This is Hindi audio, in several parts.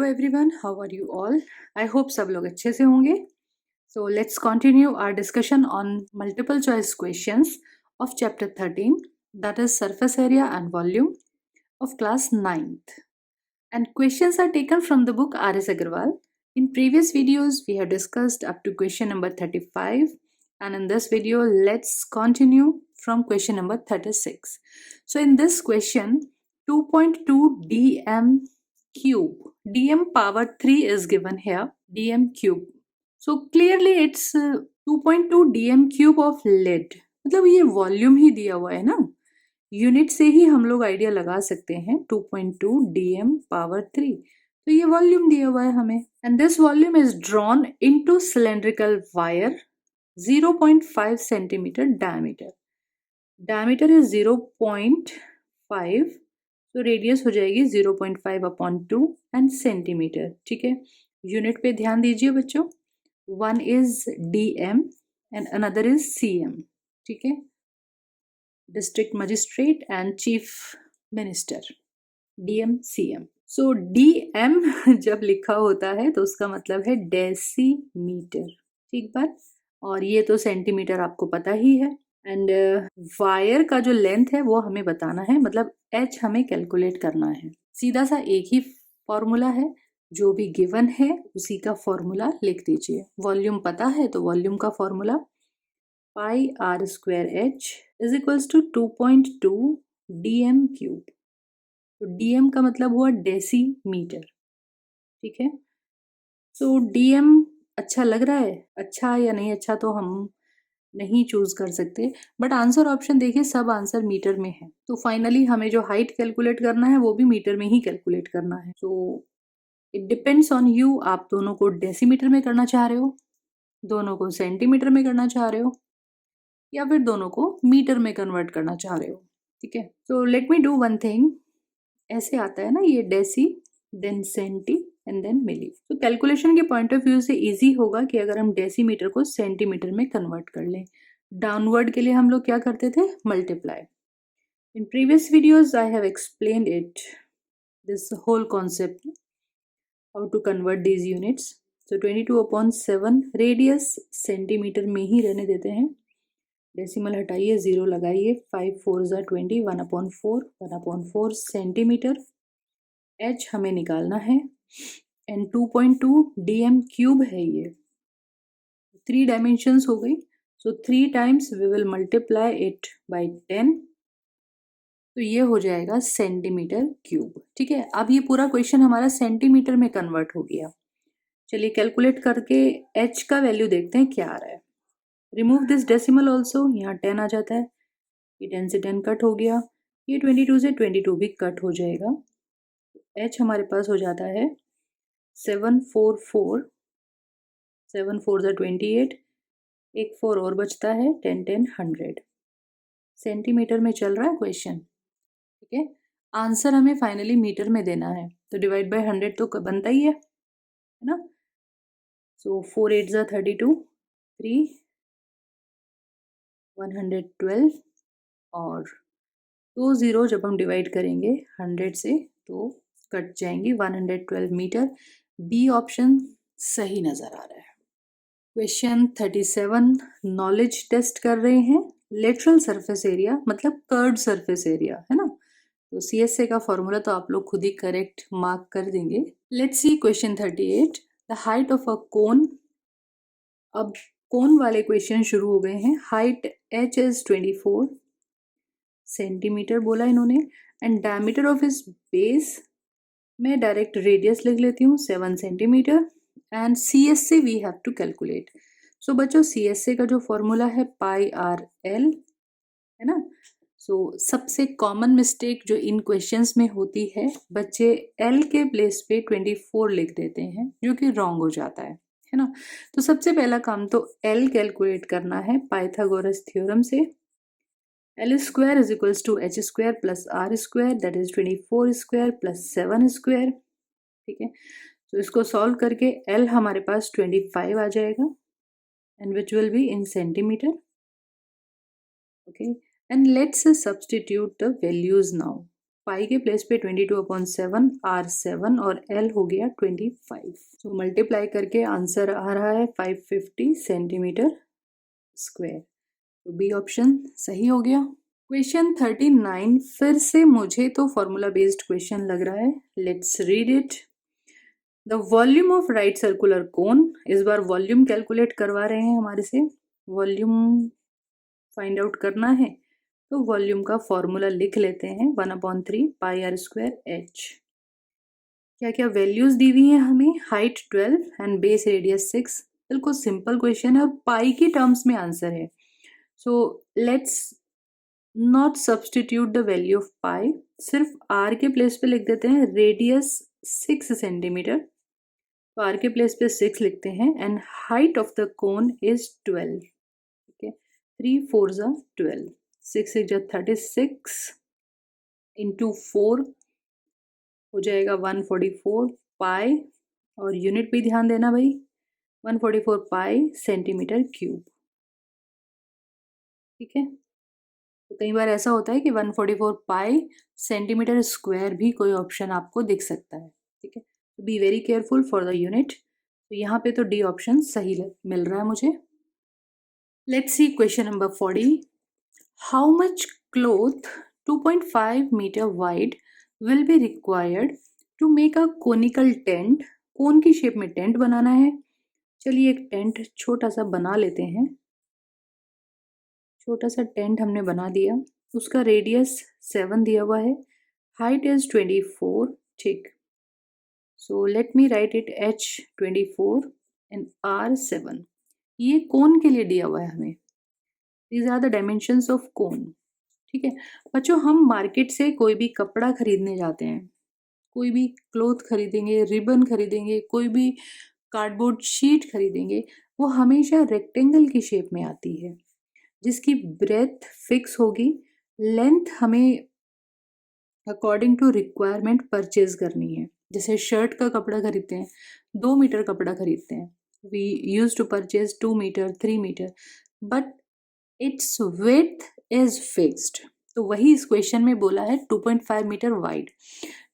everyone, how are you all? I hope सब लोग अच्छे से होंगे. So let's continue our discussion on multiple choice questions of chapter 13, that is surface area and volume of class 9th. And questions are taken from the book R.S. Agarwal. In previous videos we have discussed up to question number 35, and in this video let's continue from question number 36. So in this question 2.2 dm cube, dm power 3 is given here, dm cube. So clearly it's 2.2 dm cube of lead. मतलब ये वॉल्यूम ही दिया हुआ है ना, यूनिट से ही हम लोग आइडिया लगा सकते हैं. 2.2 dm पावर 3, तो ये वॉल्यूम दिया हुआ है हमें. And this volume is drawn into cylindrical wire 0.5 centimetre diameter. Diameter is 0.5, तो रेडियस हो जाएगी 0.5 अपॉन 2 एंड सेंटीमीटर. ठीक है, यूनिट पे ध्यान दीजिए बच्चों. One is DM and another is CM. ठीक है, district magistrate and chief minister, DM CM. So DM जब लिखा होता है तो उसका मतलब है डेसीमीटर. ठीक बात. और ये तो सेंटीमीटर आपको पता ही है. एंड वायर का जो लेंथ है वो हमें बताना है, मतलब एच हमें कैलकुलेट करना है. सीधा सा एक ही फॉर्मूला है, जो भी गिवन है उसी का फॉर्मूला लिख दीजिए. वॉल्यूम पता है तो वॉल्यूम का formula pi r square h is equals to 2.2 DM cube. तो डीएम का मतलब हुआ डेसीमीटर. ठीक है, सो डीएम अच्छा लग रहा है, अच्छा या नहीं अच्छा तो हम नहीं चूज कर सकते, बट आंसर ऑप्शन देखिए सब आंसर मीटर में है. तो फाइनली हमें जो हाइट कैलकुलेट करना है वो भी मीटर में ही कैलकुलेट करना है. तो इट डिपेंड्स ऑन यू, आप दोनों को डेसीमीटर में करना चाह रहे हो, दोनों को सेंटीमीटर में करना चाह रहे हो, या फिर दोनों को मीटर में कन्वर्ट करना चाह रहे हो. ठीक है, तो let me do one thing. ऐसे आता है ना ये deci then centi and then milli. तो कैलकुलेशन के पॉइंट ऑफ व्यू से इजी होगा कि अगर हम डेसीमीटर को सेंटीमीटर में कन्वर्ट कर लें. डाउनवर्ड के लिए हम लोग क्या करते थे, multiply. In previous videos I have explained it, this whole concept, how to convert these units. तो 22/7 रेडियस सेंटीमीटर में ही रहने देते हैं. डेसिमल हटाइए, 0 लगाइए, 5 4 20, 1/4, 1/4 सेंटीमीटर. एच हमें निकालना है एंड 2.2 डीएम क्यूब है ये. 3 डायमेंशंस हो गई. So 3 times we will multiply it by 10, तो ये हो जाएगा सेंटीमीटर क्यूब. ठीक है, अब ये पूरा क्वेश्चन हमारा सेंटीमीटर में कन्वर्ट हो गया. चलिए कैलकुलेट करके एच का वैल्यू देखते हैं क्या आ रहा है. रिमूव दिस डेसिमल ऑल्सो, यहाँ 10 आ जाता है, ये 10 से 10 कट हो गया, ये 22 से 22 भी कट हो जाएगा. एच हमारे पास हो जाता है 744, 7 4 28, एक 4 और बचता है, 10 10 100. सेंटीमीटर में चल रहा है क्वेश्चन. ठीक है, आंसर हमें फाइनली मीटर में देना है, तो डिवाइड बाय 100 तो बनता ही है ना. सो 4 8 32, 3 112, और 2 0 जब हम डिवाइड करेंगे 100 से तो कट जाएंगी, 112 मीटर. बी ऑप्शन सही नजर आ रहा है. क्वेश्चन 37 नॉलेज टेस्ट कर रहे हैं. लेटरल सरफेस एरिया मतलब कर्व्ड सरफेस एरिया है ना, तो सीएसए का फॉर्मूला तो आप लोग खुद ही करेक्ट मार्क कर देंगे. Let's see question 38, the height of a cone. अब कोन वाले क्वेश्चन शुरू हो गए हैं. हाइट एच इज 24 सेंटीमीटर बोला इन्होंने, एंड डायमीटर ऑफ इस बेस, मैं डायरेक्ट रेडियस लिख लेती हूँ 7 सेंटीमीटर. एंड सी एस से वी हैव टू कैलकुलेट. सो बच्चों सी एस से का जो फॉर्मूला है पाई आर एल है ना. सो सबसे कॉमन मिस्टेक जो इन क्वेश्चंस में होती है, बच्चे एल के प्लेस पे 24 लिख देते हैं, जो कि रॉन्ग हो जाता है ना. तो सबसे पहला काम तो एल कैलकुलेट करना है पाइथागोरस थ्योरम से. L square is equals to H square plus R square, that is 24 square plus 7 square. ठीक है, तो इसको सॉल्व करके L हमारे पास 25 आ जाएगा, and which will be in centimeter. Okay, and let's substitute the values now. पाई के प्लेस पे 22/7 R7 और L हो गया 25। तो मल्टीप्लाई करके आंसर आ रहा है 550 सेंटीमीटर स्क्वायर। तो बी ऑप्शन सही हो गया। क्वेश्चन 39 फिर से मुझे तो फॉर्मूला बेस्ड क्वेश्चन लग रहा है। Let's read it. The volume of right circular cone, इस बार वॉल्यूम कैलकुलेट करवा रहे हैं हमारे से, वॉल्यूम फाइंड आउट करना है। तो वॉल्यूम का फॉर्मूला लिख लेते हैं 1/3 पाई आर स्क्वायर एच। क्या क्या वैल्यूज दी हुई हैं हमें, हाइट 12 एंड बेस रेडियस 6। बिल्कुल सिंपल क्वेश्चन है और पाई के टर्म्स में आंसर है। So let's not substitute the value of pi, सिर्फ आर के प्लेस पे लिख देते हैं रेडियस 6 सेंटीमीटर। तो आर के प्लेस पे 6 लिखते हैं and height of the cone is 12। ठीक है, 3 4 ज़ा 12, 6 6 ज़ा 36 इंटू 4 हो जाएगा 144 पाई, और यूनिट भी ध्यान देना भाई, 144 पाई सेंटीमीटर क्यूब। ठीक है, तो कई बार ऐसा होता है कि 144 पाई सेंटीमीटर स्क्वायर भी कोई ऑप्शन आपको दिख सकता है। ठीक है, तो be very careful for the unit. तो यहाँ पे तो डी ऑप्शन सही मिल रहा है मुझे। Let's see question number 40। How much cloth 2.5 metre wide will be required to make a conical tent. Cone की शेप में टेंट बनाना है। चलिए एक टेंट छोटा सा बना लेते हैं। छोटा सा टेंट हमने बना दिया, उसका रेडियस 7 दिया हुआ है, हाइट इज 24। ठीक, so let me write it H24 and R7। ये कोन के लिए दिया हुआ है हमें, these are the dimensions of cone. ठीक है बच्चों, हम मार्केट से कोई भी कपड़ा खरीदने जाते हैं, कोई भी क्लोथ खरीदेंगे, रिबन खरीदेंगे, कोई भी कार्डबोर्ड शीट खरीदेंगे, वो हमेशा रेक्टेंगल की शेप में आती है, जिसकी ब्रेथ फिक्स होगी, लेंथ हमें अकॉर्डिंग टू रिक्वायरमेंट परचेज करनी है। जैसे शर्ट का कपड़ा खरीदते हैं, 2 मीटर कपड़ा खरीदते हैं, we use to purchase 2 metre 3 metre, but its width is fixed. तो वही इस क्वेश्चन में बोला है 2.5 मीटर वाइड।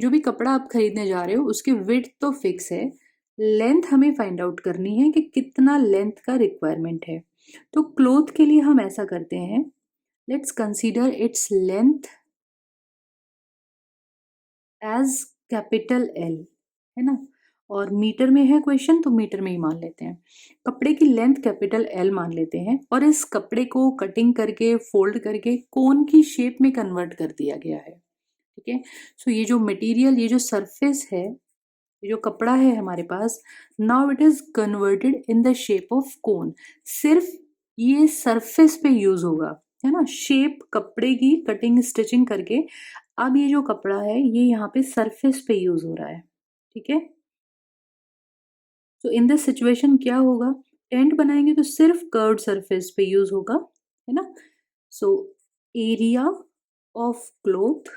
जो भी कपड़ा आप खरीदने जा रहे हो उसकी विड्थ तो फिक्स है, लेंथ हमें फाइंड आउट करनी है कि कितना लेंथ का रिक्वायरमेंट है। तो क्लोथ के लिए हम ऐसा करते हैं, let's consider its length as capital L, है ना, और मीटर में है क्वेश्चन तो मीटर में ही मान लेते हैं। कपड़े की लेंथ कैपिटल एल मान लेते हैं और इस कपड़े को कटिंग करके फोल्ड करके कोन की शेप में कन्वर्ट कर दिया गया है। ठीक है, सो ये जो मटेरियल, ये जो सरफेस है, ये जो कपड़ा है हमारे पास, now it is converted in the shape of cone. सिर्फ ये सरफेस पे यूज होगा, है ना, शेप कपड़े की कटिंग स्टिचिंग करके अब ये जो कपड़ा है ये यहाँ पे सरफेस पे यूज हो रहा है। ठीक है, तो इन दिस सिचुएशन क्या होगा, टेंट बनाएंगे तो सिर्फ कर्व्ड सरफेस पे यूज होगा, है ना। So area of cloth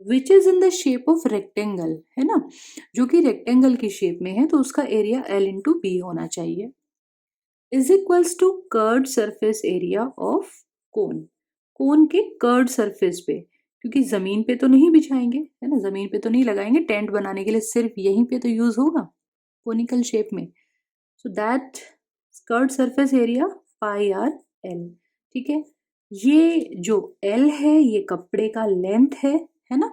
which is in the shape of rectangle, है ना, जो कि रेक्टेंगल की शेप में है, तो उसका एरिया L इंटू बी होना चाहिए, is equals to curved surface area of cone. Cone के कर्व्ड सरफेस पे, क्योंकि जमीन पे तो नहीं बिछाएंगे, है ना, जमीन पे तो नहीं लगाएंगे, टेंट बनाने के लिए सिर्फ यहीं पे तो यूज होगा कोनिकल शेप में। So that curved surface area pi R L. ठीक है, ये जो L है ये कपड़े का लेंथ है ना,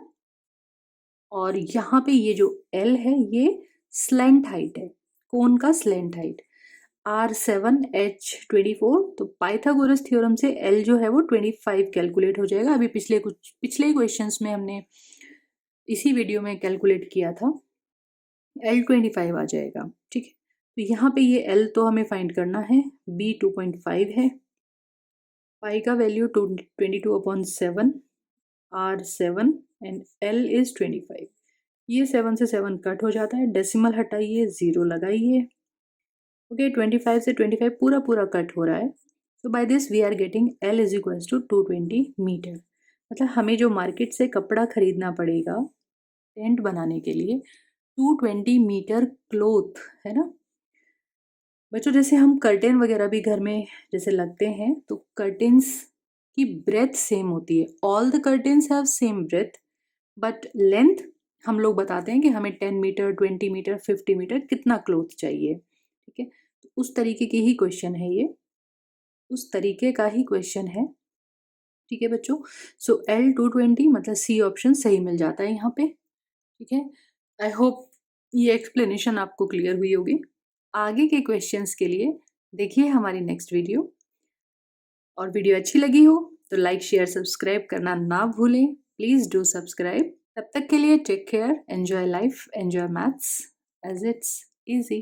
और यहाँ पे ये जो L है ये स्लेंट हाइट है, कोन का स्लेंट हाइट, R7 H24। तो पाइथागोरस थ्योरम से L जो है वो 25 कैलकुलेट हो जाएगा। अभी पिछले क्वेश्चंस में हमने इसी वीडियो में कैलकुलेट किया था, L 25 आ जाएगा। ठीक है, तो यहाँ पे ये L तो हमें फाइंड करना है, B 2.5 है, पाई का value 22/7, R7 and L is 25। ये 7 से 7 कट हो जाता है, डेसिमल हटाइए, 0 लगाइए। ओके, 25 से 25 पूरा पूरा कट हो रहा है। So by this we are getting L is equals to 220 metre. मतलब हमें जो मार्केट से कपड़ा खरीदना पड़ेगा टेंट बनाने के लिए 220 मीटर क्लोथ, है ना बच्चों। जैसे हम कर्टेन वगैरह भी घर में जैसे लगते हैं, तो कर्टेन्स कि ब्रेथ सेम होती है, all the curtains have same breadth, but length हम लोग बताते हैं कि हमें 10 मीटर, 20 मीटर, 50 मीटर कितना क्लोथ चाहिए, ठीक है। तो उस तरीके की ही क्वेश्चन है ये, उस तरीके का ही क्वेश्चन है, ठीक है बच्चों। सो L220 मतलब सी ऑप्शन सही मिल जाता है यहाँ पे, ठीक है। आई होप ये एक्सप्लेनेशन आपको क्लियर हुई होगी। आगे के क्वेश्चंस के लिए देखिए हमारी नेक्स्ट वीडियो, और वीडियो अच्छी लगी हो तो लाइक, शेयर, सब्सक्राइब करना ना भूलें। Please do subscribe. तब तक के लिए take care, enjoy life, enjoy maths as it's easy.